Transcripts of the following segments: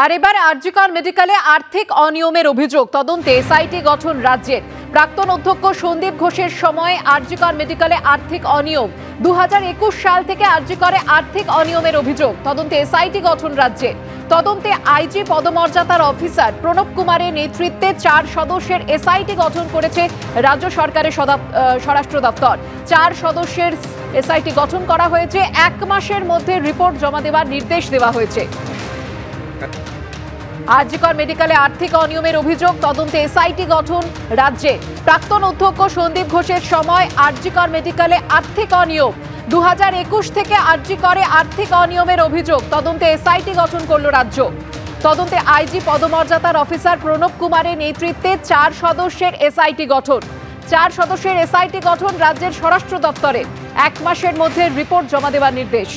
আর এবার আরজিকর মেডিকেলে আর্থিক অনিয়মের অভিযোগ তদন্তে এসআইটি গঠন রাজ্যের। প্রাক্তন অধ্যক্ষ সন্দীপ ঘোষের সময় আরজিকর মেডিকেলে আর্থিক অনিয়ম। 2021 সাল থেকে আরজিকরে আর্থিক অনিয়মের অভিযোগ তদন্তে এসআইটি গঠন রাজ্যে। তদন্তে আইজি পদমর্যাদার অফিসার প্রণব কুমারের নেতৃত্বে 4 সদস্যের এসআইটি গঠন করেছে রাজ্য সরকারের স্বরাষ্ট্র দপ্তর। 4 সদস্যের এসআইটি গঠন করা হয়েছে। 1 মাসের মধ্যে রিপোর্ট জমা দেওয়ার নির্দেশ দেওয়া হয়েছে। আরজিকর মেডিকেলে আর্থিক অনিয়মের অভিযোগ তদন্তে এসআইটি গঠন রাজ্যে। প্রাক্তন অধ্যক্ষ সন্দীপ ঘোষের সময় আরজিকর মেডিকেলে আর্থিক অনিয়ম। 2021 থেকে আরজিকরে আর্থিক অনিয়মের অভিযোগ তদন্তে এসআইটি গঠন করল রাজ্য। তদন্তে আইজি পদমর্যাদার অফিসার প্রণব কুমারের নেতৃত্বে 4 সদস্যের এসআইটি গঠন। 4 সদস্যের এসআইটি গঠন রাজ্যের স্বরাষ্ট্র দপ্তরে। 1 মাসের মধ্যে রিপোর্ট জমা দেওয়ার নির্দেশ।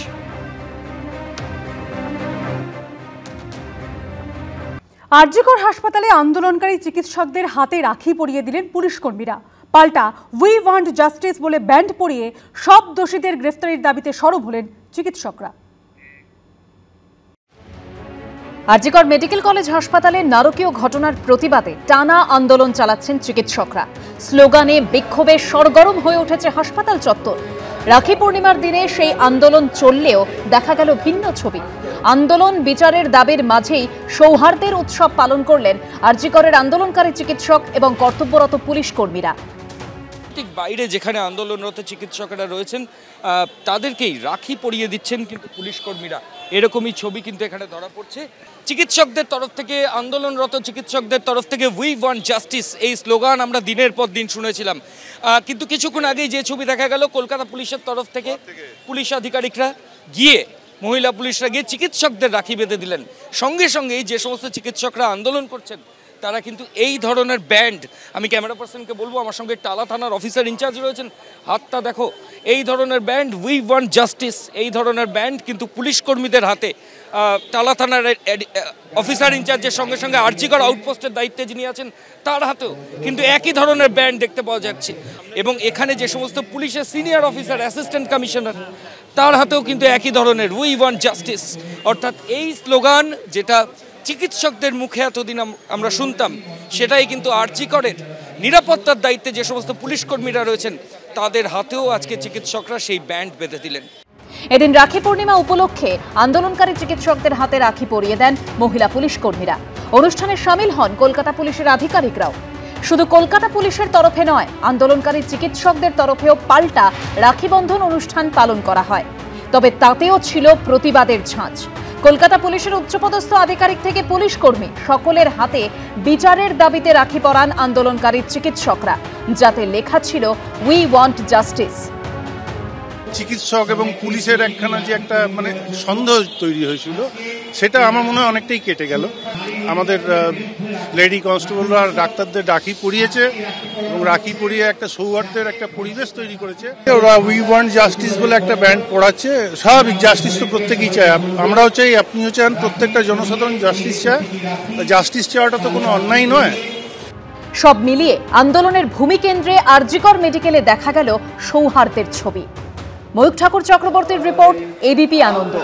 আরজিকর হাসপাতালে আন্দোলনকারী চিকিৎসকদের হাতে রাখি পরিয়ে দিলেন পুলিশ কর্মীরা। পাল্টা উই ওয়ান্ট জাস্টিস বলে ব্যান্ড পরিয়ে সব দোষীদের গ্রেফতারির দাবিতে সরব হলেন চিকিৎসকরা। আরজিকর মেডিকেল কলেজ হাসপাতালে নারকীয় ঘটনার প্রতিবাদে টানা আন্দোলন চালাচ্ছেন চিকিৎসকরা। স্লোগানে বিক্ষোভে সরগরম হয়ে উঠেছে হাসপাতাল চত্বর। রাখি পূর্ণিমার দিনে সেই আন্দোলন চললেও দেখা গেল ভিন্ন ছবি। আন্দোলন বিচারের দাবির মাঝেই সৌহার্দ্যের উৎসব পালন করলেন আরজিকরের আন্দোলনকারী চিকিৎসক এবং কর্তব্যরত পুলিশ কর্মীরা। ঠিক বাইরে যেখানে আন্দোলনরত চিকিৎসকরা রয়েছেন তাদেরকেই রাখি পরিয়ে দিচ্ছেন কিন্তু পুলিশ কর্মীরা। এরকমই ছবি কিন্তু এখানে ধরা পড়ছে। চিকিৎসকদের তরফ থেকে, আন্দোলনরত চিকিৎসকদের তরফ থেকে উই ওয়ান্ট জাস্টিস এই স্লোগান আমরা দিনের পর দিন শুনেছিলাম। কিন্তু কিছুক্ষণ আগেই যে ছবি দেখা গেল, কলকাতা পুলিশের তরফ থেকে পুলিশ আধিকারিকরা গিয়ে, মহিলা পুলিশরা গিয়ে চিকিৎসকদের রাখি বেঁধে দিলেন। সঙ্গে সঙ্গেই যে সমস্ত চিকিৎসকরা আন্দোলন করছেন তারা কিন্তু এই ধরনের ব্যান্ড, আমি ক্যামেরা পার্সনকে বলবো, আমার সঙ্গে টালা থানার অফিসার ইনচার্জ রয়েছেন, হাতটা দেখো, এই ধরনের ব্যান্ড উই ওয়ান্ট জাস্টিস এই ধরনের ব্যান্ড কিন্তু পুলিশ কর্মীদের হাতে। টালা থানার অফিসার ইনচার্জের সঙ্গে সঙ্গে আরজিকর আউটপোস্টের দায়িত্বে যিনি আছেন তার হাতেও কিন্তু একই ধরনের ব্যান্ড দেখতে পাওয়া যাচ্ছে। এবং এখানে যে সমস্ত পুলিশের সিনিয়র অফিসার, অ্যাসিস্ট্যান্ট কমিশনার, তার হাতেও কিন্তু একই ধরনের উই ওয়ান্ট জাস্টিস। অর্থাৎ এই স্লোগান যেটা চিকিৎসকদের মুখে এতদিন আমরা শুনতাম, সেটাই কিন্তু আরজিকরের নিরাপত্তার দায়িত্বে যে সমস্ত পুলিশ কর্মীরা রয়েছেন তাদের হাতেও আজকে চিকিৎসকরা সেই ব্যান্ড বেঁধে দিলেন। এদিন রাখি পূর্ণিমা উপলক্ষে আন্দোলনকারী চিকিৎসকদের হাতে রাখি পরিয়ে দেন মহিলা পুলিশ কর্মীরা। অনুষ্ঠানে সামিল হন কলকাতা পুলিশের আধিকারিকরাও। শুধু কলকাতা পুলিশের তরফে নয়, আন্দোলনকারী চিকিৎসকদের তরফেও পাল্টা রাখি বন্ধন অনুষ্ঠান পালন করা হয়। তবে তাতেও ছিল প্রতিবাদের ঝাঁজ। কলকাতা পুলিশের উচ্চপদস্থ আধিকারিক থেকে পুলিশ কর্মী সকলের হাতে বিচারের দাবিতে রাখি পরান আন্দোলনকারী চিকিৎসকরা, যাতে লেখা ছিল উই ওয়ান্ট জাস্টিস। চিকিৎসক এবং পুলিশের একখানা যে একটা সন্দেহ তৈরি হয়েছিল, সেটা আমার মনে হয় অনেকটাই কেটে গেল। আমাদের লেডি কনস্টেবলরা আর ডাক্তারদের রাখি পরিয়েছে এবং রাখি পরিয়ে একটা সৌহার্দ্যের একটা পরিবেশ তৈরি করেছে। ওরা উই ওয়ান্ট জাস্টিস বলে একটা ব্যান্ড পড়াচ্ছে। স্বাভাবিক, জাস্টিস তো প্রত্যেকেই চায়, আমরাও চাই, আপনিও চান, প্রত্যেকটা জনসাধারণ জাস্টিস চায়। জাস্টিস চাওয়াটা তো কোনো অন্যায় নয়। সব মিলিয়ে আন্দোলনের ভূমিকেন্দ্রে আরজিকর মেডিকেলে দেখা গেল সৌহার্দ্যের ছবি। ময়ূক ঠাকুর চক্রবর্তীর রিপোর্ট, এবিপি আনন্দ।